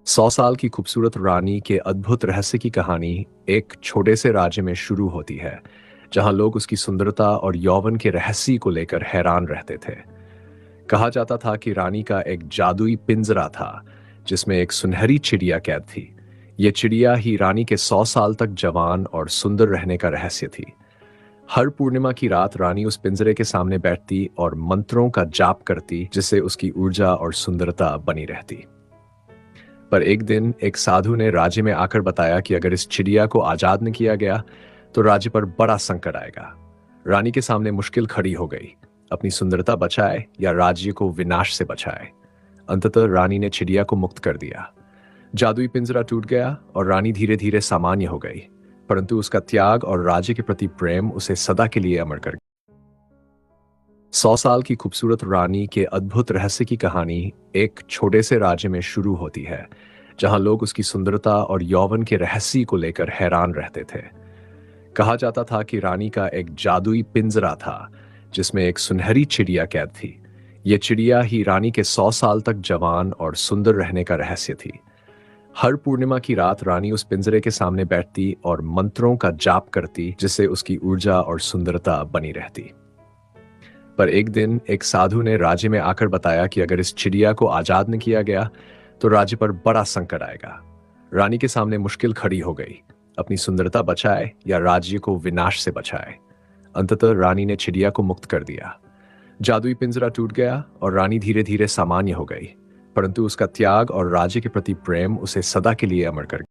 100 साल की खूबसूरत रानी के अद्भुत रहस्य की कहानी एक छोटे से राज्य में शुरू होती है, जहां लोग उसकी सुंदरता और यौवन के रहस्य को लेकर हैरान रहते थे। कहा जाता था कि रानी का एक जादुई पिंजरा था, जिसमें एक सुनहरी चिड़िया कैद थी। ये चिड़िया ही रानी के 100 साल तक जवान और सुंदर रहने का रहस्य थी। हर पूर्णिमा की रात रानी उस पिंजरे के सामने बैठती और मंत्रों का जाप करती, जिससे उसकी ऊर्जा और सुंदरता बनी रहती। पर एक दिन एक साधु ने राज्य में आकर बताया कि अगर इस चिड़िया को आजाद न किया गया तो राज्य पर बड़ा संकट आएगा। रानी के सामने मुश्किल खड़ी हो गई, अपनी सुंदरता बचाए या राज्य को विनाश से बचाए। अंततः रानी ने चिड़िया को मुक्त कर दिया। जादुई पिंजरा टूट गया और रानी धीरे धीरे सामान्य हो गई, परंतु उसका त्याग और राज्य के प्रति प्रेम उसे सदा के लिए अमर कर। 100 साल की खूबसूरत रानी के अद्भुत रहस्य की कहानी एक छोटे से राज्य में शुरू होती है, जहां लोग उसकी सुंदरता और यौवन के रहस्य को लेकर हैरान रहते थे। कहा जाता था कि रानी का एक जादुई पिंजरा था, जिसमें एक सुनहरी चिड़िया कैद थी। ये चिड़िया ही रानी के 100 साल तक जवान और सुंदर रहने का रहस्य थी। हर पूर्णिमा की रात रानी उस पिंजरे के सामने बैठती और मंत्रों का जाप करती, जिससे उसकी ऊर्जा और सुंदरता बनी रहती। पर एक दिन एक साधु ने राज्य में आकर बताया कि अगर इस चिड़िया को आजाद न किया गया तो राज्य पर बड़ा संकट आएगा। रानी के सामने मुश्किल खड़ी हो गई, अपनी सुंदरता बचाए या राज्य को विनाश से बचाए। अंततः रानी ने चिड़िया को मुक्त कर दिया। जादुई पिंजरा टूट गया और रानी धीरे धीरे सामान्य हो गई, परंतु उसका त्याग और राज्य के प्रति प्रेम उसे सदा के लिए अमर कर